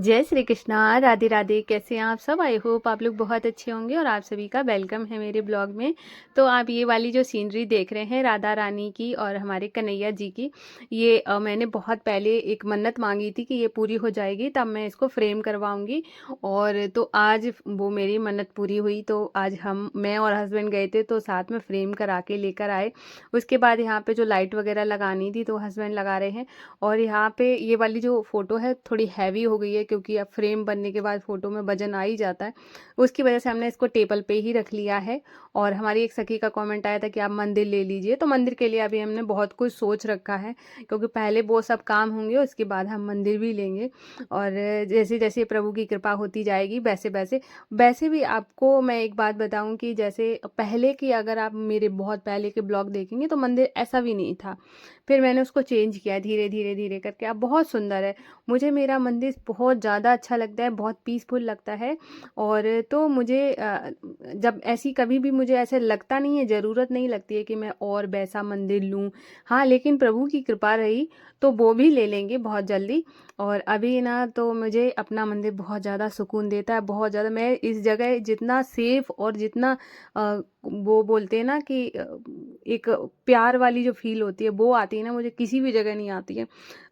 जय श्री कृष्णा, राधे राधे। कैसे हैं आप सब? आई होप आप लोग बहुत अच्छे होंगे और आप सभी का वेलकम है मेरे ब्लॉग में। तो आप ये वाली जो सीनरी देख रहे हैं राधा रानी की और हमारे कन्हैया जी की, ये मैंने बहुत पहले एक मन्नत मांगी थी कि ये पूरी हो जाएगी तब मैं इसको फ्रेम करवाऊंगी। और तो आज वो मेरी मन्नत पूरी हुई। तो आज मैं और हस्बैंड गए थे तो साथ में फ्रेम करा के लेकर आए। उसके बाद यहाँ पे जो लाइट वगैरह लगानी थी तो हस्बैंड लगा रहे हैं। और यहाँ पे ये वाली जो फ़ोटो है थोड़ी हैवी हो गई है क्योंकि अब फ्रेम बनने के बाद फ़ोटो में वजन आ ही जाता है। उसकी वजह से हमने इसको टेबल पे ही रख लिया है। और हमारी एक सखी का कमेंट आया था कि आप मंदिर ले लीजिए, तो मंदिर के लिए अभी हमने बहुत कुछ सोच रखा है क्योंकि पहले वो सब काम होंगे उसके बाद हम मंदिर भी लेंगे। और जैसे जैसे प्रभु की कृपा होती जाएगी वैसे वैसे वैसे भी आपको मैं एक बात बताऊं कि जैसे पहले की अगर आप मेरे बहुत पहले के ब्लॉग देखेंगे तो मंदिर ऐसा भी नहीं था। फिर मैंने उसको चेंज किया धीरे धीरे धीरे करके, अब बहुत सुंदर है। मुझे मेरा मंदिर बहुत ज़्यादा अच्छा लगता है, बहुत पीसफुल लगता है। और तो मुझे जब ऐसी कभी भी मुझे ऐसे लगता नहीं है, ज़रूरत नहीं लगती है कि मैं और वैसा मंदिर लूँ। हाँ, लेकिन प्रभु की कृपा रही तो वो भी ले लेंगे बहुत जल्दी। और अभी ना तो मुझे अपना मंदिर बहुत ज़्यादा सुकून देता है, बहुत ज़्यादा। मैं इस जगह जितना सेफ और जितना वो बोलते हैं ना कि एक प्यार वाली जो फील होती है वो आती है ना, मुझे किसी भी जगह नहीं आती है।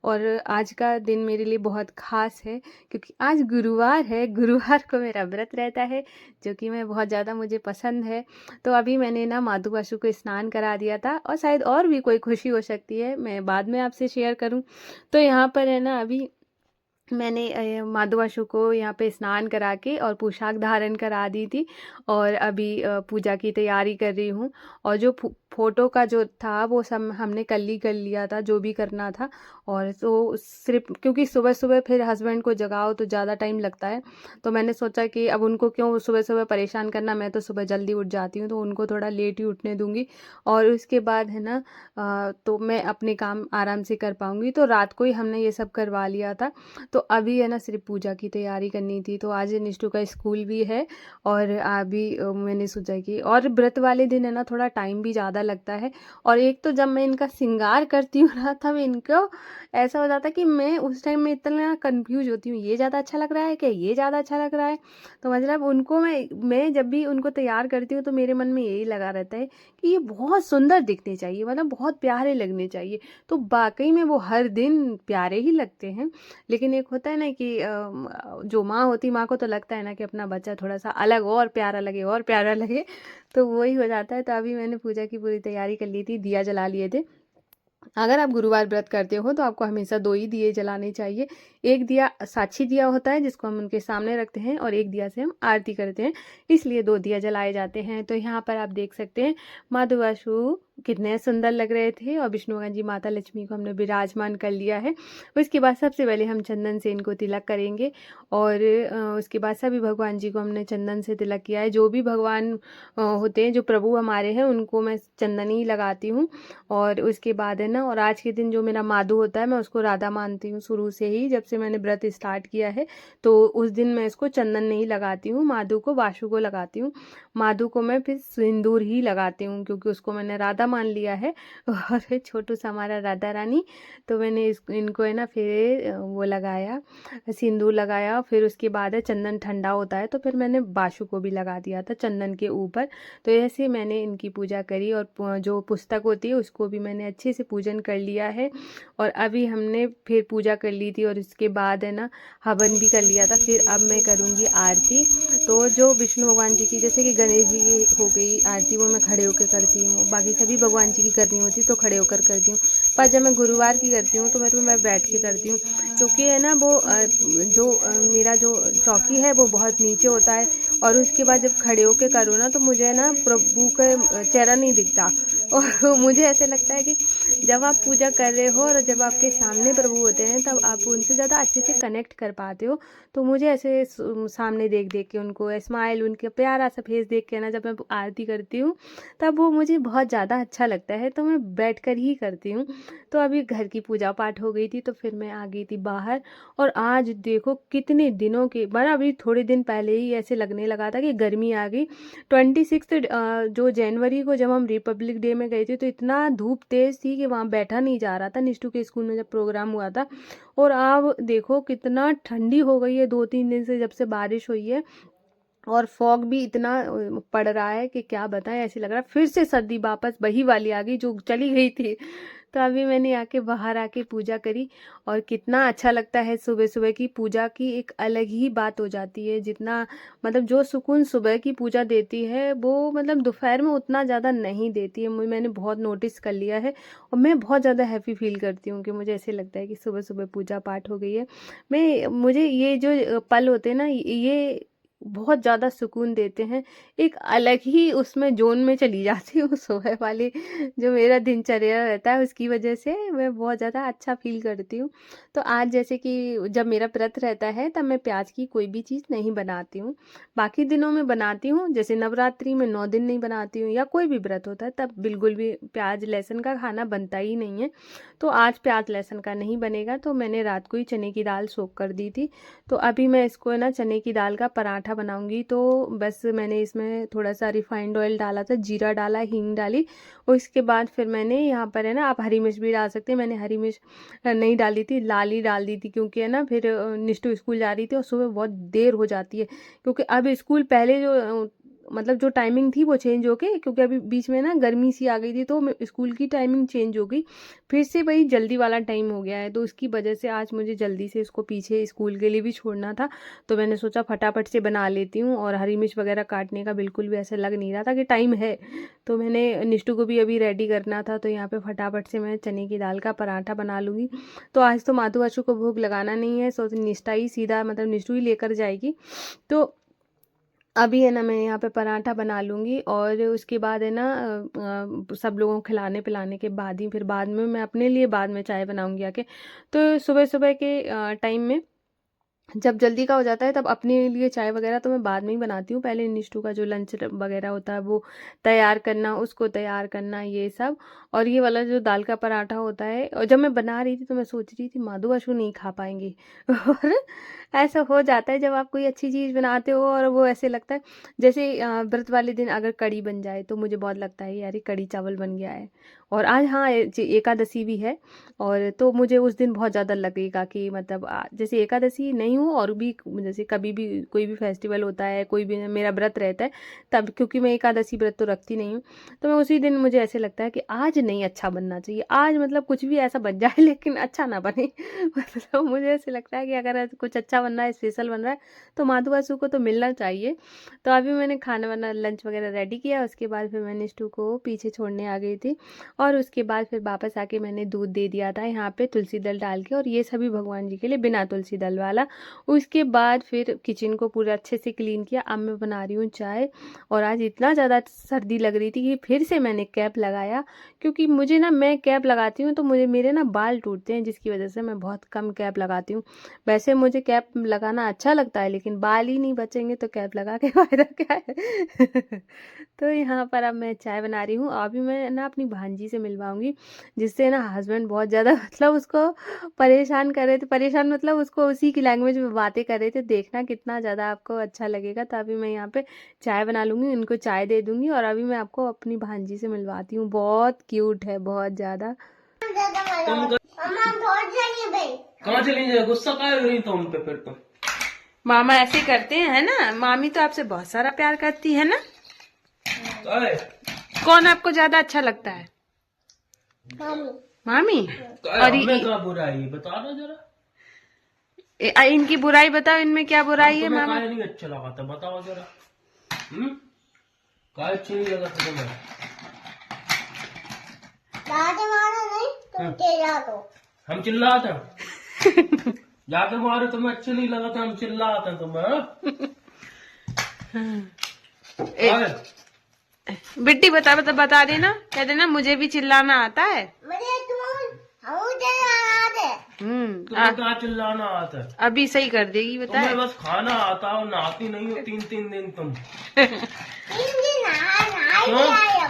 और आज का दिन मेरे लिए बहुत ख़ास है क्योंकि आज गुरुवार है। गुरुवार को मेरा व्रत रहता है जो कि मैं बहुत ज़्यादा मुझे पसंद है। तो अभी मैंने ना माधु वासु को स्नान करा दिया था और शायद और भी कोई खुशी हो सकती है, मैं बाद में आपसे शेयर करूं। तो यहाँ पर है ना, अभी मैंने माधु वासु को यहाँ पे स्नान करा के और पोशाक धारण करा दी थी। और अभी पूजा की तैयारी कर रही हूँ। और जो फोटो का जो था वो सब हमने कल ही कर लिया था, जो भी करना था। और तो सिर्फ क्योंकि सुबह सुबह फिर हस्बैंड को जगाओ तो ज़्यादा टाइम लगता है, तो मैंने सोचा कि अब उनको क्यों सुबह सुबह परेशान करना, मैं तो सुबह जल्दी उठ जाती हूँ तो उनको थोड़ा लेट ही उठने दूंगी। और उसके बाद है ना तो मैं अपने काम आराम से कर पाऊँगी। तो रात को ही हमने ये सब करवा लिया था। तो अभी है ना सिर्फ पूजा की तैयारी करनी थी। तो आज निष्ठू का स्कूल भी है। और अभी मैंने सोचा कि और व्रत वाले दिन है ना थोड़ा टाइम भी ज़्यादा लगता है। और एक तो जब मैं इनका श्रृंगार करती हूँ ना तब इनको ऐसा हो जाता है कि मैं उस टाइम में इतना कंफ्यूज होती हूँ, ये ज़्यादा अच्छा लग रहा है क्या, ये ज़्यादा अच्छा लग रहा है। तो मतलब उनको मैं जब भी उनको तैयार करती हूँ तो मेरे मन में यही लगा रहता है कि ये बहुत सुंदर दिखने चाहिए, मतलब बहुत प्यारे लगने चाहिए। तो वाकई में वो हर दिन प्यारे ही लगते हैं। लेकिन एक होता है ना कि जो माँ होती, माँ को तो लगता है ना कि अपना बच्चा थोड़ा सा अलग और प्यारा लगे और प्यारा लगे। तो वही हो जाता है। तो अभी मैंने पूजा की पूरी तैयारी कर ली थी, दिया जला लिए थे। अगर आप गुरुवार व्रत करते हो तो आपको हमेशा दो ही दिए जलाने चाहिए। एक दिया साक्षी दिया होता है जिसको हम उनके सामने रखते हैं और एक दिया से हम आरती करते हैं, इसलिए दो दिया जलाए जाते हैं। तो यहाँ पर आप देख सकते हैं माधु वासु कितने सुंदर लग रहे थे। और विष्णु भगवान जी माता लक्ष्मी को हमने विराजमान कर लिया है। उसके बाद सबसे पहले हम चंदन से इनको तिलक करेंगे। और उसके बाद सभी भगवान जी को हमने चंदन से तिलक किया है। जो भी भगवान होते हैं, जो प्रभु हमारे हैं, उनको मैं चंदन ही लगाती हूँ। और उसके बाद है ना, और आज के दिन जो मेरा माधु होता है मैं उसको राधा मानती हूँ शुरू से ही, जब से मैंने व्रत स्टार्ट किया है। तो उस दिन मैं इसको चंदन नहीं लगाती हूँ, माधु को वासु को लगाती हूँ। माधु को मैं फिर सिंदूर ही लगाती हूँ क्योंकि उसको मैंने राधा मान लिया है। और छोटू सा हमारा राधा रानी, तो मैंने इनको है ना फिर वो लगाया, सिंदूर लगाया। फिर उसके बाद है चंदन ठंडा होता है तो फिर मैंने वासु को भी लगा दिया था चंदन के ऊपर। तो ऐसे मैंने इनकी पूजा करी। और जो पुस्तक होती है उसको भी मैंने अच्छे से पूजन कर लिया है। और अभी हमने फिर पूजा कर ली थी और इसके बाद है ना हवन भी कर लिया था। फिर अब मैं करूँगी आरती। तो जो विष्णु भगवान जी की, जैसे कि गणेश जी की हो गई आरती, वो मैं खड़े होकर करती हूँ। बाकी सभी भगवान जी की करनी होती तो खड़े होकर करती हूँ। पर जब मैं गुरुवार की करती हूँ तो मैं बैठ के करती हूँ क्योंकि है ना वो मेरा जो चौकी है वो बहुत नीचे होता है। और उसके बाद जब खड़े होके करो ना तो मुझे ना प्रभु का चेहरा नहीं दिखता। और मुझे ऐसे लगता है कि जब आप पूजा कर रहे हो और जब आपके सामने प्रभु होते हैं तब आप उनसे ज़्यादा अच्छे से कनेक्ट कर पाते हो। तो मुझे ऐसे सामने देख देख के उनको स्माइल, उनके प्यारा सा फेस देख के ना जब मैं आरती करती हूँ तब वो मुझे बहुत ज़्यादा अच्छा लगता है। तो मैं बैठ कर ही करती हूँ। तो अभी घर की पूजा पाठ हो गई थी तो फिर मैं आ गई थी बाहर। और आज देखो कितने दिनों के बाद, अभी थोड़े दिन पहले ही ऐसे लगने लगा था कि गर्मी आ गई। 26 जो जनवरी को जब हम रिपब्लिक डे में गए थे तो इतना धूप तेज थी थी कि वहाँ बैठा नहीं जा रहा था निष्ठू के स्कूल में जब प्रोग्राम हुआ था। और अब देखो कितना ठंडी हो गई है 2-3 दिन से जब से बारिश हुई है। और फॉग भी इतना पड़ रहा है कि क्या बताएं, ऐसे लग रहा है फिर से सर्दी वापस वही वाली आ गई जो चली गई थी। तो अभी मैंने आके बाहर आके पूजा करी और कितना अच्छा लगता है। सुबह सुबह की पूजा की एक अलग ही बात हो जाती है। जितना मतलब जो सुकून सुबह की पूजा देती है वो मतलब दोपहर में उतना ज़्यादा नहीं देती है। मैंने बहुत नोटिस कर लिया है और मैं बहुत ज़्यादा हैप्पी फील करती हूँ कि मुझे ऐसे लगता है कि सुबह सुबह पूजा पाठ हो गई है। मुझे ये जो पल होते हैं ना ये बहुत ज़्यादा सुकून देते हैं। एक अलग ही उसमें ज़ोन में चली जाती हूँ सुबह वाली जो मेरा दिनचर्या रहता है उसकी वजह से मैं बहुत ज़्यादा अच्छा फ़ील करती हूँ। तो आज जैसे कि जब मेरा व्रत रहता है तब मैं प्याज की कोई भी चीज़ नहीं बनाती हूँ। बाकी दिनों में बनाती हूँ, जैसे नवरात्रि में 9 दिन नहीं बनाती हूँ या कोई भी व्रत होता है तब बिल्कुल भी प्याज लहसुन का खाना बनता ही नहीं है। तो आज प्याज लहसुन का नहीं बनेगा, तो मैंने रात को ही चने की दाल सोख कर दी थी। तो अभी मैं इसको है ना चने की दाल का पराठा बनाऊंगी। तो बस मैंने इसमें थोड़ा सा रिफाइंड ऑयल डाला था, जीरा डाला, हींग डाली और इसके बाद फिर मैंने यहाँ पर है ना आप हरी मिर्च भी डाल सकते हैं। मैंने हरी मिर्च नहीं डाली थी, लाल ही डाल दी थी क्योंकि है ना फिर निष्ठू स्कूल जा रही थी और सुबह बहुत देर हो जाती है क्योंकि अब स्कूल पहले जो मतलब जो टाइमिंग थी वो चेंज हो गई क्योंकि अभी बीच में ना गर्मी सी आ गई थी तो स्कूल की टाइमिंग चेंज हो गई, फिर से वही जल्दी वाला टाइम हो गया है। तो उसकी वजह से आज मुझे जल्दी से इसको पीछे स्कूल के लिए भी छोड़ना था। तो मैंने सोचा फटाफट से बना लेती हूँ और हरी मिर्च वगैरह काटने का बिल्कुल भी ऐसा लग नहीं रहा था कि टाइम है। तो मैंने निष्ठू को भी अभी रेडी करना था तो यहाँ पे फटाफट से मैं चने की दाल का पराठा बना लूँगी। तो आज तो माधु आशु को भोग लगाना नहीं है, सो निष्ठा ही सीधा मतलब निष्ठू ही लेकर जाएगी। तो अभी है ना मैं यहाँ पे पराठा बना लूँगी और उसके बाद है ना सब लोगों को खिलाने पिलाने के बाद ही फिर बाद में मैं अपने लिए बाद में चाय बनाऊँगी आके। तो सुबह सुबह के टाइम में जब जल्दी का हो जाता है तब अपने लिए चाय वगैरह तो मैं बाद में ही बनाती हूँ। पहले निष्ठू का जो लंच वगैरह होता है वो तैयार करना, उसको तैयार करना ये सब। और ये वाला जो दाल का पराठा होता है, और जब मैं बना रही थी तो मैं सोच रही थी माधु आशु नहीं खा पाएंगे और ऐसा हो जाता है जब आप कोई अच्छी चीज़ बनाते हो और वो ऐसे लगता है जैसे व्रत वाले दिन अगर कड़ी बन जाए तो मुझे बहुत लगता है यार ये कड़ी चावल बन गया है। और आज हाँ एकादशी भी है और तो मुझे उस दिन बहुत ज़्यादा लगेगा कि मतलब जैसे एकादशी नहीं हो और भी जैसे कभी भी कोई भी फेस्टिवल होता है, कोई भी मेरा व्रत रहता है तब, क्योंकि मैं एकादशी व्रत तो रखती नहीं हूँ, तो मैं उसी दिन मुझे ऐसे लगता है कि आज नहीं अच्छा बनना चाहिए, आज मतलब कुछ भी ऐसा बन जाए लेकिन अच्छा ना बने मतलब मुझे ऐसे लगता है कि अगर कुछ अच्छा बन रहा है, स्पेशल बन रहा है तो माधु आशु को तो मिलना चाहिए। तो अभी मैंने खाना वाना लंच वगैरह रेडी किया, उसके बाद फिर मैं निष्ठू को पीछे छोड़ने आ गई थी और उसके बाद फिर वापस आके मैंने दूध दे दिया था यहाँ पे तुलसी दल डाल के, और ये सभी भगवान जी के लिए बिना तुलसी दल वाला। उसके बाद फिर किचन को पूरा अच्छे से क्लीन किया। अब मैं बना रही हूँ चाय। और आज इतना ज़्यादा सर्दी लग रही थी कि फिर से मैंने कैप लगाया, क्योंकि मुझे ना मैं कैप लगाती हूँ तो मुझे मेरे ना बाल टूटते हैं, जिसकी वजह से मैं बहुत कम कैप लगाती हूँ। वैसे मुझे कैप लगाना अच्छा लगता है लेकिन बाल ही नहीं बचेंगे तो कैप लगा के फायदा क्या है तो यहाँ पर अब मैं चाय बना रही हूँ। अभी मैं ना अपनी भांजी से मिलवाऊंगी, जिससे ना हस्बैंड बहुत ज़्यादा मतलब उसको परेशान कर रहे थे, परेशान मतलब उसको उसी की लैंग्वेज में बातें कर रहे थे। देखना कितना ज़्यादा आपको अच्छा लगेगा। तो अभी मैं यहाँ पे चाय बना लूँगी, उनको चाय दे दूँगी और अभी मैं आपको अपनी भांजी से मिलवाती हूँ। बहुत क्यूट है, बहुत ज़्यादा। कहाँ चली जाए, गुस्सा काहे हो रही तुम पे फिर तुम? मामा ऐसे करते हैं ना, मामी तो आपसे बहुत सारा प्यार करती है ना। कौन आपको ज्यादा अच्छा लगता है? मामी। और क्या बुराई बता दो जरा, इनकी बुराई बताओ, इनमें क्या बुराई है मामा? नहीं अच्छा लगा था बताओ जरा। क्या अच्छा नहीं लगा था तुम्हें? हम चिल्लाते जाके मारो, तुम्हें अच्छे नहीं लगा था, हम चिल्लाते तुम्हें। बिट्टी बता देना, कह देना मुझे भी चिल्लाना आता है। क्या चिल्लाना आता है? अभी सही कर देगी, बता। तुम्हें बस खाना आता हो, नहाती नहीं हो 3-3 दिन तुम। क्यों?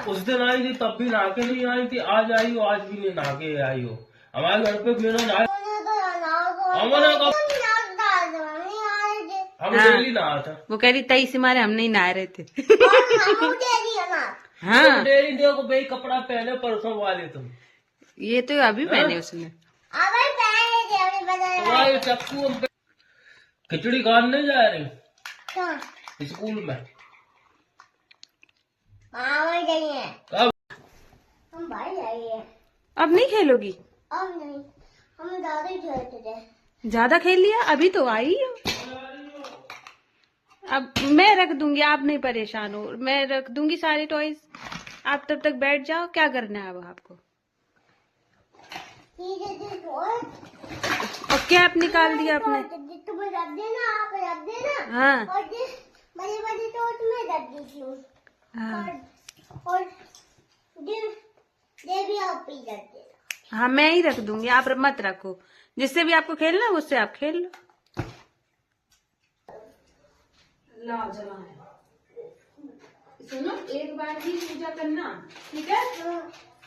उस दिन आई थी तब भी नहा के नहीं आई थी, आज आई हो आज भी नहीं नहा के आई हो। हमारे घर पे बिना नहाए हम डेली नहाता। वो कह रही 23 से मारे हम नहीं नहा रहे थे। हाँ डेली देखो भाई कपड़ा पहने परसों वाले तुम। ये तो अभी पहने उसने। तुम्हारे चक्कू हम खिचड़ी खाने नहीं जा रही स्कूल में। कब? हम भाई जाइए। अब नहीं खेलोगी? अब नहीं, हम ज्यादा ही खेलते थे। ज्यादा खेल लिया, अभी तो आई हो। अब मैं रख दूंगी, आप नहीं परेशान हो, मैं रख दूंगी सारे टॉयज, आप तब तक बैठ जाओ। क्या करना है अब आपको? और कैप निकाल दिया आपने? तुम्हें रख देना, आप रख देना। हाँ और बड़ी बड़ी तो तुम्हें रख दीजिए। हाँ और ये भी आप ही रख देना। हाँ, मैं ही रख दूंगी, आप मत रखो। जिससे भी आपको खेलना है उससे आप खेल लो। लाओ जला है। सुनो, एक बार ही पूजा करना, ठीक है?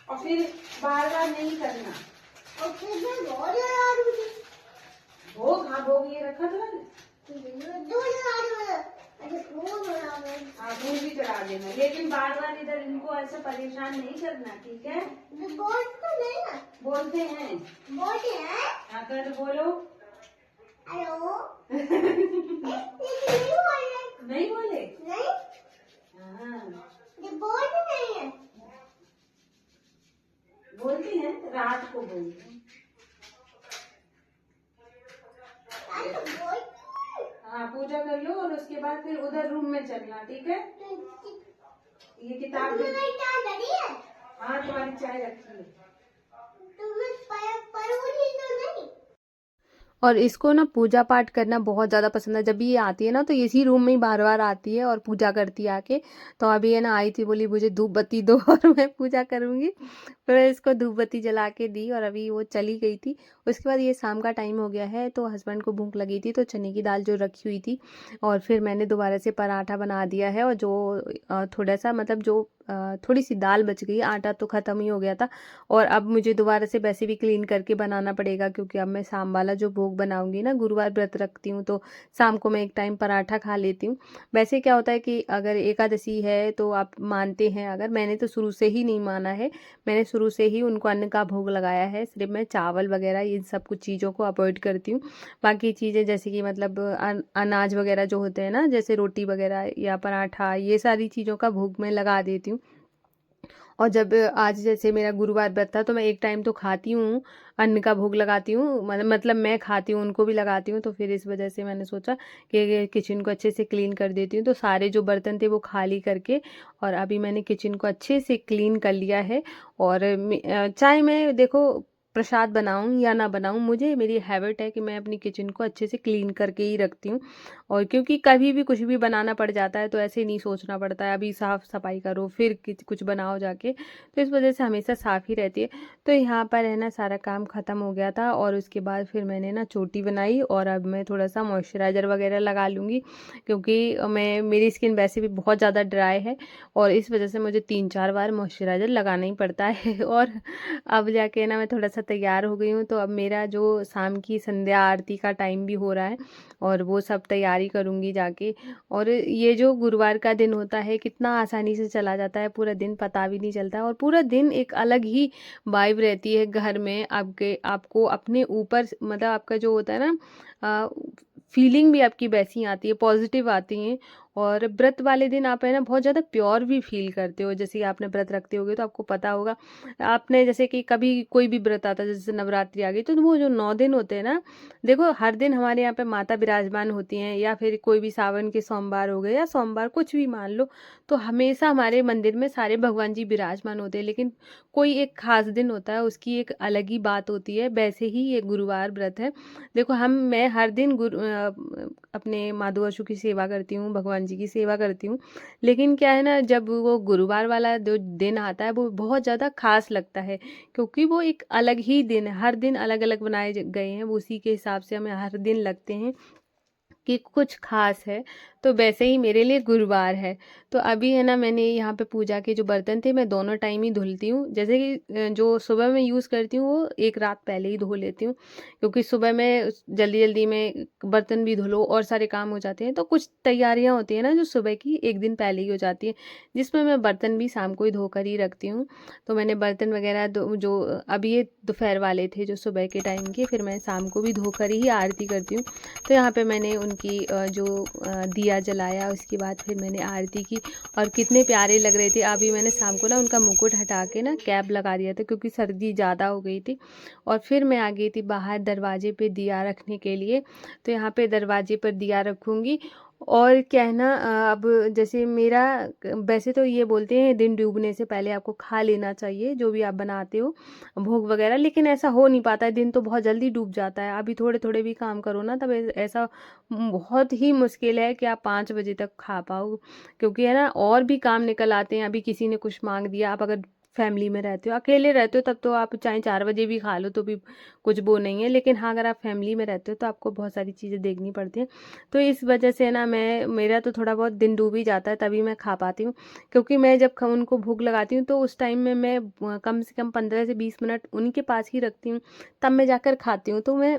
और फिर बार बार नहीं करना। और फिर मैं बहुत लगा दूंगी। भोग, हाँ भोग ये रखा था ना, दो लगा दूंगा। अच्छा फूल बना दो। हाँ भोग भी चढ़ा देना, लेकिन बार बार इधर इनको ऐसा परेशान नहीं करना, ठीक है? बोलते तो नहीं ना। बोलते हैं। बोलते हैं। हाँ कर बोलो। हेलो। नहीं बोले। नहीं बोले? नहीं, हाँ ये बोलते नहीं है। बोलते हैं, रात को बोलते हैं। अच्छा बोलते। हाँ पूजा कर लो और उसके बाद फिर उधर रूम में चलना, ठीक है? ये किताब तुम्हें मेरी चाय लगी है? हाँ तुम्हारी चाय रखी है। तुम्हें परोठी तो नहीं? और इसको ना पूजा पाठ करना बहुत ज़्यादा पसंद है। जब भी ये आती है ना तो इसी रूम में ही बार बार आती है और पूजा करती है आके। तो अभी ये ना आई थी, बोली मुझे धूप बत्ती दो और मैं पूजा करूँगी। फिर इसको धूप बत्ती जला के दी और अभी वो चली गई थी। उसके बाद ये शाम का टाइम हो गया है तो हस्बैंड को भूख लगी थी तो चने की दाल जो रखी हुई थी और फिर मैंने दोबारा से पराठा बना दिया है। और जो थोड़ा सा मतलब जो थोड़ी सी दाल बच गई, आटा तो ख़त्म ही हो गया था। और अब मुझे दोबारा से वैसे भी क्लीन करके बनाना पड़ेगा क्योंकि अब मैं शाम वाला जो भोग बनाऊंगी ना, गुरुवार व्रत रखती हूँ तो शाम को मैं एक टाइम पराठा खा लेती हूँ। वैसे क्या होता है कि अगर एकादशी है तो आप मानते हैं, अगर मैंने तो शुरू से ही नहीं माना है, मैंने शुरू से ही उनको अन्न का भोग लगाया है। सिर्फ मैं चावल वगैरह इन सब कुछ चीज़ों को अवॉइड करती हूँ। बाकी चीज़ें जैसे कि मतलब अनाज वगैरह जो होते हैं ना, जैसे रोटी वगैरह या पराठा, ये सारी चीज़ों का भोग मैं लगा देती हूँ। और जब आज जैसे मेरा गुरुवार व्रत था तो मैं एक टाइम तो खाती हूँ, अन्न का भोग लगाती हूँ, मतलब मैं खाती हूँ, उनको भी लगाती हूँ। तो फिर इस वजह से मैंने सोचा कि किचन को अच्छे से क्लीन कर देती हूँ। तो सारे जो बर्तन थे वो खाली करके और अभी मैंने किचन को अच्छे से क्लीन कर लिया है। और चाहे मैं देखो प्रसाद बनाऊं या ना बनाऊं, मुझे मेरी हैबिट है कि मैं अपनी किचन को अच्छे से क्लीन करके ही रखती हूँ। और क्योंकि कभी भी कुछ भी बनाना पड़ जाता है तो ऐसे नहीं सोचना पड़ता है अभी साफ़ सफाई करो फिर कुछ बनाओ जाके, तो इस वजह से हमेशा साफ़ ही रहती है। तो यहाँ पर है ना सारा काम ख़त्म हो गया था और उसके बाद फिर मैंने ना चोटी बनाई और अब मैं थोड़ा सा मॉइस्चराइज़र वगैरह लगा लूँगी क्योंकि मेरी स्किन वैसे भी बहुत ज़्यादा ड्राई है और इस वजह से मुझे 3-4 बार मॉइस्चराइज़र लगाना ही पड़ता है। और अब जाके ना मैं थोड़ा सा तैयार हो गई हूँ तो अब मेरा जो शाम की संध्या आरती का टाइम भी हो रहा है और वो सब तैयारी करूँगी जाके। और ये जो गुरुवार का दिन होता है कितना आसानी से चला जाता है, पूरा दिन पता भी नहीं चलता और पूरा दिन एक अलग ही वाइब रहती है घर में। आपको अपने ऊपर मतलब आपका जो होता है ना फीलिंग भी आपकी वैसी आती है, पॉजिटिव आती हैं। और व्रत वाले दिन आप है ना बहुत ज़्यादा प्योर भी फील करते हो। जैसे कि आपने व्रत रखते होगे तो आपको पता होगा, आपने जैसे कि कभी कोई भी व्रत आता है, जैसे नवरात्रि आ गई तो वो जो 9 दिन होते हैं ना, देखो हर दिन हमारे यहाँ पे माता विराजमान होती हैं या फिर कोई भी सावन के सोमवार हो गए या सोमवार कुछ भी मान लो, तो हमेशा हमारे मंदिर में सारे भगवान जी विराजमान होते हैं। लेकिन कोई एक खास दिन होता है, उसकी एक अलग ही बात होती है। वैसे ही ये गुरुवार व्रत है। देखो मैं हर दिन अपने माधु अशु की सेवा करती हूँ, भगवान जी की सेवा करती हूँ, लेकिन क्या है ना जब वो गुरुवार वाला जो दिन आता है वो बहुत ज़्यादा खास लगता है क्योंकि वो एक अलग ही दिन है। हर दिन अलग अलग बनाए गए हैं, वो उसी के हिसाब से हमें हर दिन लगते हैं कि कुछ खास है, तो वैसे ही मेरे लिए गुरुवार है। तो अभी है ना, मैंने यहाँ पे पूजा के जो बर्तन थे मैं दोनों टाइम ही धुलती हूँ। जैसे कि जो सुबह मैं यूज़ करती हूँ वो एक रात पहले ही धो लेती हूँ, क्योंकि सुबह में जल्दी-जल्दी में बर्तन भी धुलो और सारे काम हो जाते हैं। तो कुछ तैयारियाँ होती हैं ना जो सुबह की एक दिन पहले ही हो जाती हैं, जिसमें मैं बर्तन भी शाम को ही धोकर ही रखती हूँ। तो मैंने बर्तन वगैरह जो अभी ये दोपहर वाले थे जो सुबह के टाइम के, फिर मैं शाम को भी धोकर ही आरती करती हूँ। तो यहाँ पे मैंने उनकी दिया जलाया, उसके बाद फिर मैंने आरती की और कितने प्यारे लग रहे थे। अभी मैंने शाम को ना उनका मुकुट हटा के ना कैप लगा दिया था, क्योंकि सर्दी ज़्यादा हो गई थी। और फिर मैं आ गई थी बाहर दरवाजे पे दिया रखने के लिए। तो यहाँ पे दरवाजे पर दिया रखूँगी। और क्या है ना, अब जैसे मेरा वैसे तो ये बोलते हैं दिन डूबने से पहले आपको खा लेना चाहिए जो भी आप बनाते हो, भोग वगैरह, लेकिन ऐसा हो नहीं पाता है, दिन तो बहुत जल्दी डूब जाता है। अभी थोड़े-थोड़े भी काम करो ना, तब ऐसा बहुत ही मुश्किल है कि आप 5 बजे तक खा पाओ, क्योंकि है ना और भी काम निकल आते हैं। अभी किसी ने कुछ माँग दिया, आप अगर फैमिली में रहते हो, अकेले रहते हो तब तो आप चाहे 4 बजे भी खा लो तो भी कुछ वो नहीं है, लेकिन हाँ, अगर आप फैमिली में रहते हो तो आपको बहुत सारी चीज़ें देखनी पड़ती हैं। तो इस वजह से ना मेरा तो थोड़ा बहुत दिन डूब ही जाता है, तभी मैं खा पाती हूँ। क्योंकि मैं जब उनको भूख लगाती हूँ तो उस टाइम में मैं कम से कम 15 से 20 मिनट उन्हीं के पास ही रखती हूँ, तब मैं जाकर खाती हूँ। तो मैं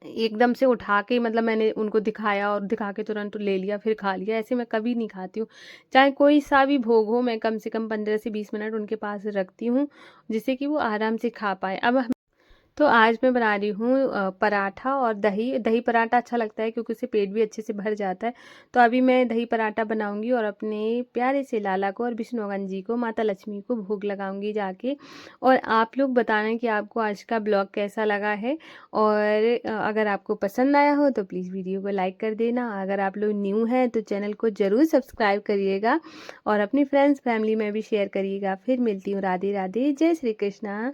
एकदम से उठा के, मतलब मैंने उनको दिखाया और दिखा के तुरंत ले लिया फिर खा लिया, ऐसे मैं कभी नहीं खाती हूँ। चाहे कोई सा भी भोग हो, मैं कम से कम 15 से 20 मिनट उनके पास रखती हूँ, जिससे कि वो आराम से खा पाएँ। तो आज मैं बना रही हूँ पराठा और दही। दही पराठा अच्छा लगता है क्योंकि उससे पेट भी अच्छे से भर जाता है। तो अभी मैं दही पराठा बनाऊँगी और अपने प्यारे से लाला को और विष्णुगन जी को, माता लक्ष्मी को भोग लगाऊँगी जाके। और आप लोग बताना कि आपको आज का ब्लॉग कैसा लगा है, और अगर आपको पसंद आया हो तो प्लीज़ वीडियो को लाइक कर देना। अगर आप लोग न्यू हैं तो चैनल को ज़रूर सब्सक्राइब करिएगा और अपनी फ्रेंड्स फैमिली में भी शेयर करिएगा। फिर मिलती हूँ। राधे राधे, जय श्री कृष्णा।